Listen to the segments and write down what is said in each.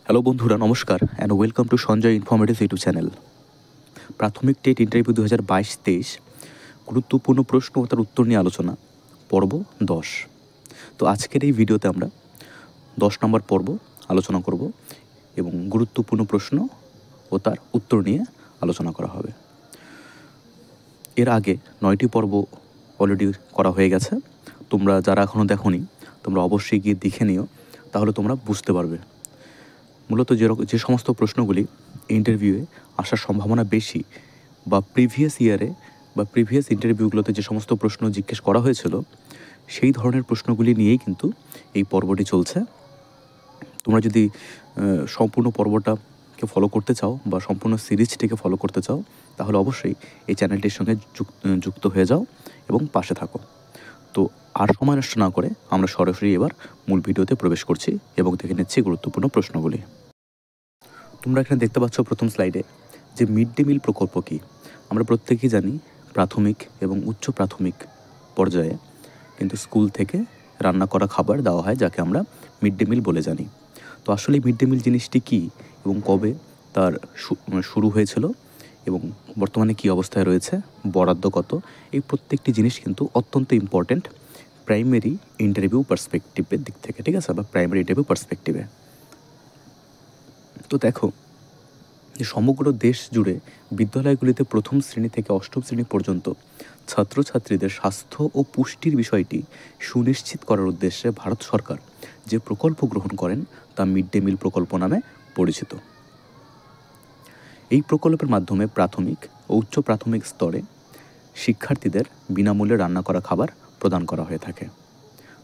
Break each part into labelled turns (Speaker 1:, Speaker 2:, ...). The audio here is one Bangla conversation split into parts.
Speaker 1: হ্যালো বন্ধুরা, নমস্কার and welcome to Sanjay informative YouTube channel. প্রাথমিক টেট ইন্টারভিউ 2022-23 গুরুত্বপূর্ণ প্রশ্ন ও তার উত্তর নিয়ে আলোচনা পর্ব 10। তো আজকের এই ভিডিওতে আমরা 10 নম্বর পর্ব আলোচনা করব এবং গুরুত্বপূর্ণ প্রশ্ন ও তার উত্তর নিয়ে আলোচনা করা হবে। এর আগে 9টি পর্ব অলরেডি করা হয়ে গেছে। তোমরা যারা এখনও দেখোনি তোমরা অবশ্যই গিয়ে দেখে নিও, তাহলে তোমরা বুঝতে পারবে। মূলত যে সমস্ত প্রশ্নগুলি ইন্টারভিউয়ে আসার সম্ভাবনা বেশি বা প্রিভিয়াস ইয়ারে বা প্রিভিয়াস ইন্টারভিউগুলোতে যে সমস্ত প্রশ্ন জিজ্ঞেস করা হয়েছিল সেই ধরনের প্রশ্নগুলি নিয়েই কিন্তু এই পর্বটি চলছে। তোমরা যদি সম্পূর্ণ পর্বটাকে ফলো করতে চাও বা সম্পূর্ণ সিরিজটিকে ফলো করতে চাও তাহলে অবশ্যই এই চ্যানেলটির সঙ্গে যুক্ত হয়ে যাও এবং পাশে থাকো। তো আর সময় নষ্ট না করে আমরা সরাসরি এবার মূল ভিডিওতে প্রবেশ করছি এবং দেখে নিচ্ছি গুরুত্বপূর্ণ প্রশ্নগুলি। তোমরা এখানে দেখতে পাচ্ছ প্রথম স্লাইডে যে মিড ডে মিল প্রকল্প কী। আমরা প্রত্যেকেই জানি প্রাথমিক এবং উচ্চ প্রাথমিক পর্যায়ে কিন্তু স্কুল থেকে রান্না করা খাবার দেওয়া হয়, যাকে আমরা মিড ডে মিল বলে জানি। তো আসলে মিড ডে মিল জিনিসটি কী এবং কবে তার শুরু হয়েছিল এবং বর্তমানে কী অবস্থায় রয়েছে, বরাদ্দ কত, এই প্রত্যেকটি জিনিস কিন্তু অত্যন্ত ইম্পর্ট্যান্ট প্রাইমারি ইন্টারভিউ পার্সপেক্টিভের দিক থেকে, ঠিক আছে, বা প্রাইমারি ইন্টারভিউ পার্সপেক্টিভে। তো দেখো যে সমগ্র দেশ জুড়ে বিদ্যালয়গুলিতে প্রথম শ্রেণী থেকে অষ্টম শ্রেণী পর্যন্ত ছাত্রছাত্রীদের স্বাস্থ্য ও পুষ্টির বিষয়টি সুনিশ্চিত করার উদ্দেশ্যে ভারত সরকার যে প্রকল্প গ্রহণ করেন তা মিড ডে মিল প্রকল্প নামে পরিচিত। এই প্রকল্পের মাধ্যমে প্রাথমিক ও উচ্চ প্রাথমিক স্তরে শিক্ষার্থীদের বিনামূল্যে রান্না করা খাবার প্রদান করা হয়ে থাকে।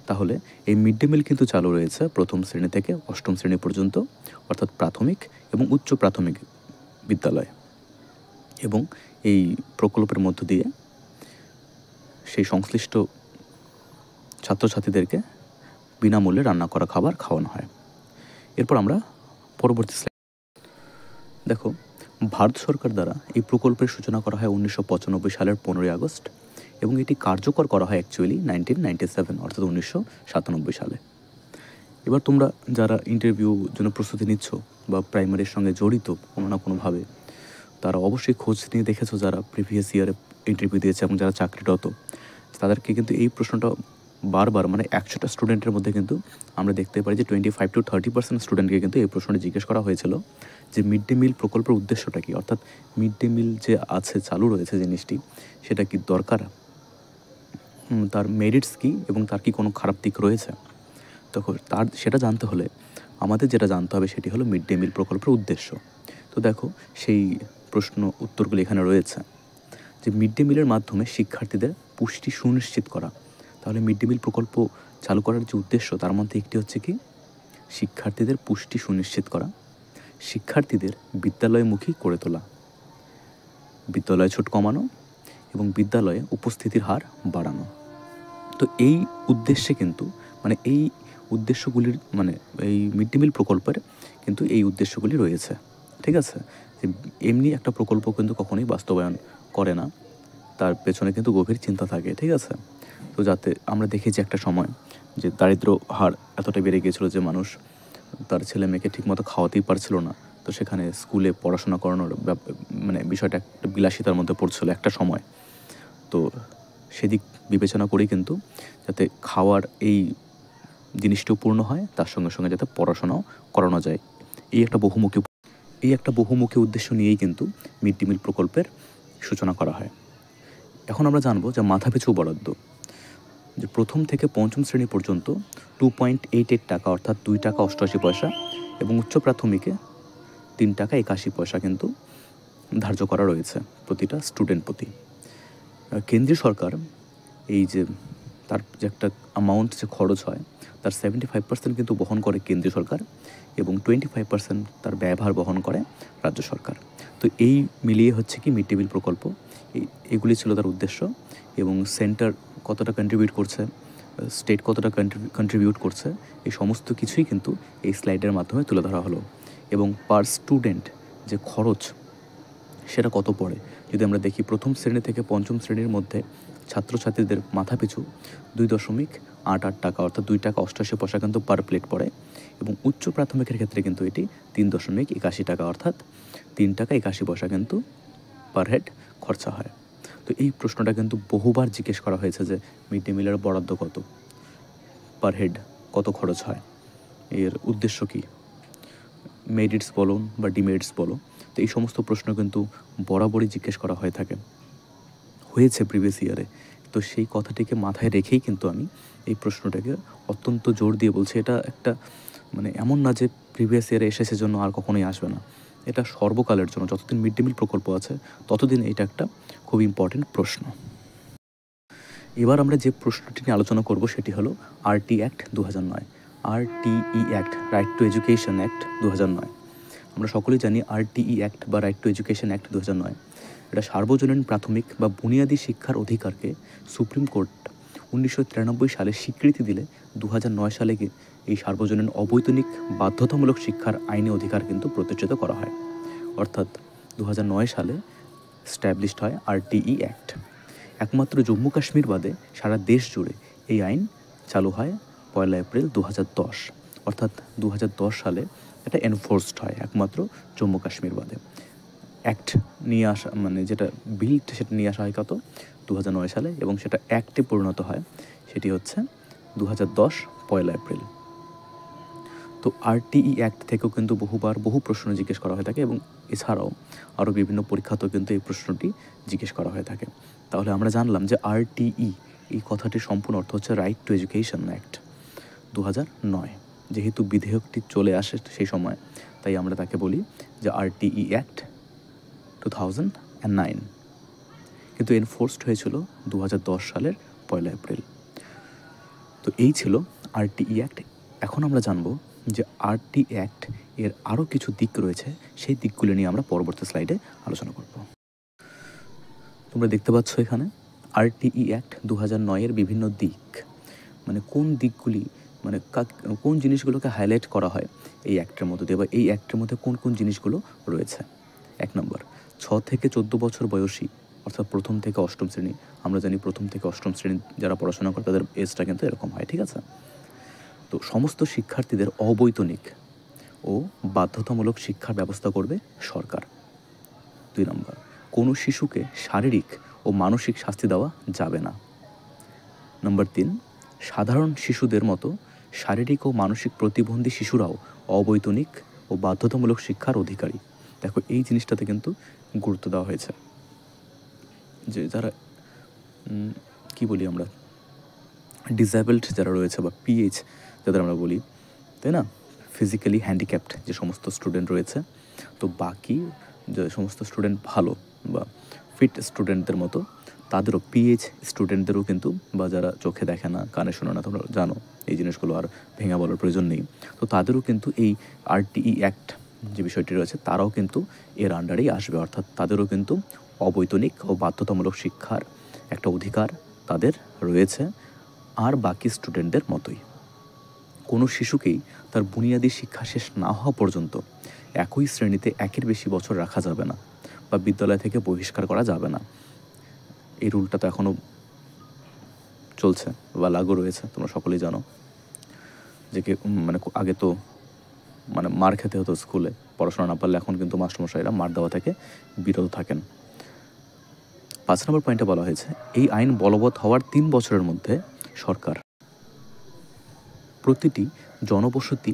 Speaker 1: তাহলে এই মিড ডে মিল কিন্তু চালু রয়েছে প্রথম শ্রেণী থেকে অষ্টম শ্রেণী পর্যন্ত, অর্থাৎ প্রাথমিক এবং উচ্চ প্রাথমিক বিদ্যালয়, এবং এই প্রকল্পের মধ্য দিয়ে সেই সংশ্লিষ্ট ছাত্রছাত্রীদেরকে বিনামূল্যে রান্না করা খাবার খাওয়ানো হয়। এরপর আমরা পরবর্তী স্লাইড দেখো, ভারত সরকার দ্বারা এই প্রকল্পের সূচনা করা হয় 1995 সালের 15ই আগস্ট এবং এটি কার্যকর করা হয় অ্যাকচুয়ালি 1997 অর্থাৎ 1997 সালে। এবার তোমরা যারা ইন্টারভিউ জন্য প্রস্তুতি নিচ্ছ বা প্রাইমারির সঙ্গে জড়িত কোনো না কোনোভাবে, তারা অবশ্যই খোঁজ নিয়ে দেখেছো যারা প্রিভিয়াস ইয়ারে ইন্টারভিউ দিয়েছে এবং যারা চাকরিরত, তাদেরকে কিন্তু এই প্রশ্নটা বারবার, মানে 100টা স্টুডেন্টের মধ্যে কিন্তু আমরা দেখতে পারি যে 25 to 30% স্টুডেন্টকে কিন্তু এই প্রশ্নটি জিজ্ঞেস করা হয়েছিল যে মিড ডে মিল প্রকল্পের উদ্দেশ্যটা কী, অর্থাৎ মিড ডে মিল যে আছে, চালু রয়েছে জিনিসটি, সেটা কি দরকার, তার মেরিটস কী এবং তার কি কোনো খারাপ দিক রয়েছে। তখন সেটা জানতে হলে আমাদের যেটা জানতে হবে সেটি হলো মিড ডে মিল প্রকল্পের উদ্দেশ্য। তো দেখো সেই প্রশ্ন উত্তরগুলি এখানে রয়েছে যে মিড ডে মিলের মাধ্যমে শিক্ষার্থীদের পুষ্টি সুনিশ্চিত করা। তাহলে মিড ডে মিল প্রকল্প চালু করার যে উদ্দেশ্য তার মধ্যে একটি হচ্ছে কি শিক্ষার্থীদের পুষ্টি সুনিশ্চিত করা, শিক্ষার্থীদের বিদ্যালয়মুখী করে তোলা, বিদ্যালয় ছুট কমানো এবং বিদ্যালয়ে উপস্থিতির হার বাড়ানো। তো এই উদ্দেশ্যে কিন্তু এই উদ্দেশ্যগুলির এই মিড ডে মিল প্রকল্পের কিন্তু এই উদ্দেশ্যগুলি রয়েছে, ঠিক আছে। এমনি একটা প্রকল্প কিন্তু কখনোই বাস্তবায়ন করে না, তার পেছনে কিন্তু গভীর চিন্তা থাকে, ঠিক আছে। তো যাতে আমরা দেখেছি একটা সময় যে দারিদ্র হার এতটা বেড়ে গিয়েছিলো যে মানুষ তার ছেলে মেয়েকে ঠিকমতো খাওয়াতেই পারছিল না, তো সেখানে স্কুলে পড়াশোনা করানোর বিষয়টা একটা বিলাসিতার মধ্যে পড়ছিল একটা সময়। তো সেদিক বিবেচনা করেই কিন্তু যাতে খাওয়ার এই জিনিসটিও পূর্ণ হয়, তার সঙ্গে সঙ্গে যাতে পড়াশোনাও করানো যায়, এই একটা বহুমুখী উদ্দেশ্য নিয়েই কিন্তু মিড ডে মিল প্রকল্পের সূচনা করা হয়। এখন আমরা জানবো যে মাথাপিছু বরাদ্দ, যে প্রথম থেকে পঞ্চম শ্রেণী পর্যন্ত 2.88 টাকা অর্থাৎ 2 টাকা 88 পয়সা এবং উচ্চ প্রাথমিকে 3 টাকা 81 পয়সা কিন্তু ধার্য করা রয়েছে প্রতিটা স্টুডেন্ট প্রতি। কেন্দ্রীয় সরকার এই যে তার যে একটা অ্যামাউন্ট যে খরচ হয় তার 75% কিন্তু বহন করে কেন্দ্রীয় সরকার এবং 25% তার ব্যয়ভার বহন করে রাজ্য সরকার। তো এই মিলিয়ে হচ্ছে কি মিড ডে মিল প্রকল্প, এগুলি ছিল তার উদ্দেশ্য। এবং সেন্টার কতটা কন্ট্রিবিউট করছে, স্টেট কতটা কন্ট্রিবিউট করছে, এই সমস্ত কিছুই কিন্তু এই স্লাইডের মাধ্যমে তুলে ধরা হলো। এবং পার স্টুডেন্ট যে খরচ সেটা কত পড়ে যদি আমরা দেখি, প্রথম শ্রেণী থেকে পঞ্চম শ্রেণীর মধ্যে ছাত্রছাত্রীদের মাথাপিছু টাকা অর্থাৎ 2 টাকা 88 পয়সা কিন্তু পার প্লেট পড়ে, এবং উচ্চ প্রাথমিকের ক্ষেত্রে কিন্তু এটি 3.81 টাকা অর্থাৎ 3 টাকা 81 পয়সা কিন্তু পার হেড খরচা হয়। তো এই প্রশ্নটা কিন্তু বহুবার জিজ্ঞেস করা হয়েছে যে মিড ডে মিলের বরাদ্দ কত, পার হেড কত খরচ হয়, এর উদ্দেশ্য কী, মেরিটস বলুন বা ডিমেরিটস বলো। তো এই সমস্ত প্রশ্ন কিন্তু বরাবরই জিজ্ঞেস করা হয়েছে প্রিভিয়াস ইয়ারে। তো সেই কথাটিকে মাথায় রেখেই কিন্তু আমি এই প্রশ্নটাকে অত্যন্ত জোর দিয়ে বলছি। এটা একটা মানে এমন না যে প্রিভিয়াস ইয়ারে এসেছে জন্য আর কখনোই আসবে না, এটা সর্বকালের জন্য, যতদিন মিড ডে মিল প্রকল্প আছে ততদিন এটা একটা খুব ইম্পর্টেন্ট প্রশ্ন। এবার আমরা যে প্রশ্নটি নিয়ে আলোচনা করব সেটি হলো RT act 2009, RTE act, right two education act 2009। আমরা সকলেই জানি আরটিই অ্যাক্ট বা রাইট টু এডুকেশন অ্যাক্ট 2009 এটা সার্বজনীন প্রাথমিক বা বুনিয়াদী শিক্ষার অধিকারকে সুপ্রিম কোর্ট 1993 সালে স্বীকৃতি দিলে 2009 সালে এই সার্বজনীন অবৈতনিক বাধ্যতামূলক শিক্ষার আইনি অধিকার কিন্তু প্রতিষ্ঠিত করা হয়, অর্থাৎ 2009 সালে স্ট্যাবলিশড হয় আরটিই অ্যাক্ট। একমাত্র জম্মু কাশ্মীর বাদে সারা দেশ জুড়ে এই আইন চালু হয় 1 এপ্রিল 2010, অর্থাৎ 2010 সালে এটা এনফোর্সড হয় একমাত্র জম্মু কাশ্মীর বাদে। অ্যাক্ট নিয়ে আসা মানে যেটা বিল সেটা নিয়ে আসা হয় কত 2009 সালে, এবং সেটা অ্যাক্টে পরিণত হয় সেটি হচ্ছে 2010 1 এপ্রিল। তো আরটিই অ্যাক্ট থেকেও কিন্তু বহু প্রশ্ন জিজ্ঞেস করা হয়ে থাকে, এবং এছাড়াও আরও বিভিন্ন পরীক্ষাতেও কিন্তু এই প্রশ্নটি জিজ্ঞেস করা হয়ে থাকে। তাহলে আমরা জানলাম যে আরটিই এই কথাটির সম্পূর্ণ অর্থ হচ্ছে রাইট টু এডুকেশন অ্যাক্ট 2009। যেহেতু বিধেয়কটি চলে আসে সেই সময়, তাই আমরা তাকে বলি যে আরটিই অ্যাক্ট 2009, কিন্তু এনফোর্সড হয়েছিল 2010 সালের 1 এপ্রিল। তো এই ছিল আরটিই অ্যাক্ট। এখন আমরা জানব যে আরটি অ্যাক্ট এর আরও কিছু দিক রয়েছে, সেই দিকগুলো নিয়ে আমরা পরবর্তী স্লাইডে আলোচনা করব। তোমরা দেখতে পাচ্ছ এখানে আরটিই অ্যাক্ট 2009 এর বিভিন্ন দিক, মানে কোন দিকগুলি মানে কোন জিনিসগুলোকে হাইলাইট করা হয় এই অ্যাক্টের মধ্যে দিয়ে, বা এই অ্যাক্টের মধ্যে কোন কোন জিনিসগুলো রয়েছে। 1 নম্বর, 6 থেকে 14 বছর বয়সী অর্থাৎ প্রথম থেকে অষ্টম শ্রেণী, আমরা জানি প্রথম থেকে অষ্টম শ্রেণী যারা পড়াশোনা করে তাদের এজটা কিন্তু এরকম হয়, ঠিক আছে। তো সমস্ত শিক্ষার্থীদের অবৈতনিক ও বাধ্যতামূলক শিক্ষার ব্যবস্থা করবে সরকার। 2 নম্বর, কোনো শিশুকে শারীরিক ও মানসিক শাস্তি দেওয়া যাবে না। নম্বর 3, সাধারণ শিশুদের মতো শারীরিক ও মানসিক প্রতিবন্ধী শিশুরাও অবৈতনিক ও বাধ্যতামূলক শিক্ষার অধিকারী। দেখো এই জিনিসটাতে কিন্তু গুরুত্ব দেওয়া হয়েছে যে যারা কি বলি আমরা ডিসেবলড যারা রয়েছে বা পিএইচ যাদের আমরা বলি, তাই না, ফিজিক্যালি হ্যান্ডিক্যাপড যে সমস্ত স্টুডেন্ট রয়েছে, তো বাকি যে সমস্ত স্টুডেন্ট ভালো বা ফিট স্টুডেন্টদের মতো তাদেরও পিএইচ স্টুডেন্টদেরও কিন্তু, বা যারা চোখে দেখে না কানে শোনে না, তোমরা জানো এই জিনিসগুলো আর ভেঙে বলার প্রয়োজন নেই, তো তাদেরও কিন্তু এই আরটিই অ্যাক্ট যে বিষয়টি রয়েছে তারাও কিন্তু এর আন্ডারেই আসবে, অর্থাৎ তাদেরও কিন্তু অবৈতনিক ও বাধ্যতামূলক শিক্ষার একটা অধিকার তাদের রয়েছে আর বাকি স্টুডেন্টদের মতোই। কোনো শিশুকেই তার বুনিয়াদী শিক্ষা শেষ না হওয়া পর্যন্ত একই শ্রেণীতে একের বেশি বছর রাখা যাবে না বা বিদ্যালয় থেকে বহিষ্কার করা যাবে না। এই রুলটা তো এখনও চলছে বা লাগু রয়েছে, তোমরা সকলেই জানো যে মানে আগে তো মানে মার খেতে হতো স্কুলে পড়াশোনা না পারলে, এখন কিন্তু মাস্টারমশাইরা মার দেওয়া থেকে বিরত থাকেন। 5 নম্বর পয়েন্টে বলা হয়েছে এই আইন বলবৎ হওয়ার 3 বছরের মধ্যে সরকার প্রতিটি জনবসতি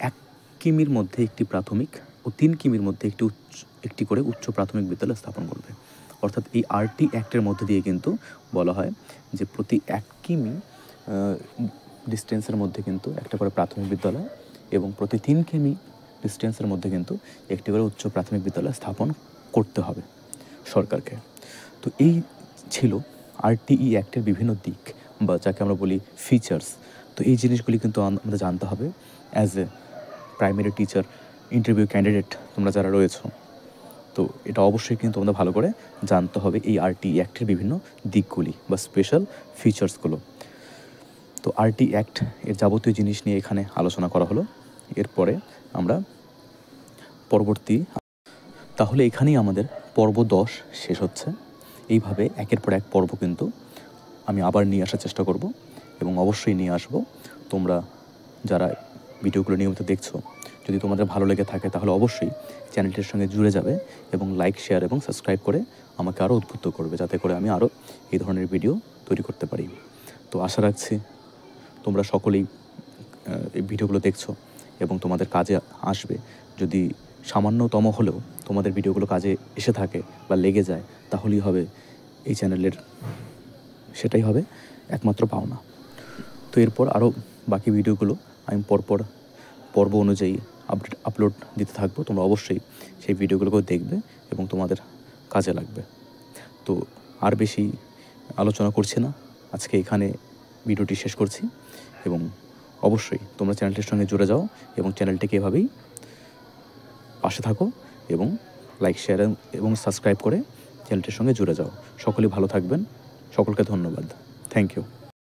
Speaker 1: 1 কিমির মধ্যে একটি প্রাথমিক ও 3 কিমির মধ্যে একটি করে উচ্চ প্রাথমিক বিদ্যালয় স্থাপন করবে। অর্থাৎ এই আরটি অ্যাক্টের মধ্যে দিয়ে কিন্তু বলা হয় যে প্রতি 1 কিমি ডিস্টেন্সের মধ্যে কিন্তু একটা করে প্রাথমিক বিদ্যালয়, এবং প্রতি 3 কিমি ডিস্টেন্সের মধ্যে কিন্তু একটি করে উচ্চ প্রাথমিক বিদ্যালয় স্থাপন করতে হবে সরকারকে। তো এই ছিল আরটিই অ্যাক্টের বিভিন্ন দিক বা যাকে আমরা বলি ফিচার্স। তো এই জিনিসগুলি কিন্তু আমাদের জানতে হবে as a primary teacher interview candidate তোমরা যারা রয়েছো, তো এটা অবশ্যই কিন্তু আমাদের ভালো করে জানতে হবে এই আরটিই অ্যাক্টের বিভিন্ন দিকগুলি বা স্পেশাল ফিচার্সগুলো। তো আরটি অ্যাক্ট এর যাবতীয় জিনিস নিয়ে এখানে আলোচনা করা হলো। এরপরে আমরা পরবর্তী, তাহলে এখানেই আমাদের পর্ব 10 শেষ হচ্ছে। এইভাবে একের পর এক পর্ব কিন্তু আমি আবার নিয়ে আসার চেষ্টা করব, এবং অবশ্যই নিয়ে আসবো। তোমরা যারা ভিডিওগুলো নিয়মিত দেখছো, যদি তোমাদের ভালো লেগে থাকে তাহলে অবশ্যই চ্যানেলটির সঙ্গে জুড়ে যাবে এবং লাইক, শেয়ার এবং সাবস্ক্রাইব করে আমাকে আরও উদ্বুদ্ধ করবে, যাতে করে আমি আরও এই ধরনের ভিডিও তৈরি করতে পারি। তো আশা রাখছি তোমরা সকলেই এই ভিডিওগুলো দেখছো এবং তোমাদের কাজে আসবে। যদি সামান্যতম হলেও তোমাদের ভিডিওগুলো কাজে এসে থাকে বা লেগে যায়, তাহলেই হবে এই চ্যানেলের, সেটাই হবে একমাত্র পাওনা। তো এরপর আরও বাকি ভিডিওগুলো আমি পর্ব অনুযায়ী আপলোড দিতে থাকবো। তোমরা অবশ্যই সেই ভিডিওগুলোকেও দেখবে এবং তোমাদের কাজে লাগবে। তো আর বেশি আলোচনা করছি না, আজকে এখানে ভিডিওটি শেষ করছি। এবং অবশ্যই তোমরা চ্যানেলটির সঙ্গে জুড়ে যাও এবং চ্যানেলটিকে এভাবেই পাশে থাকো এবং লাইক, শেয়ার এবং সাবস্ক্রাইব করে চ্যানেলটির সঙ্গে জুড়ে যাও। সকলেই ভালো থাকবেন। সকলকে ধন্যবাদ। Thank you.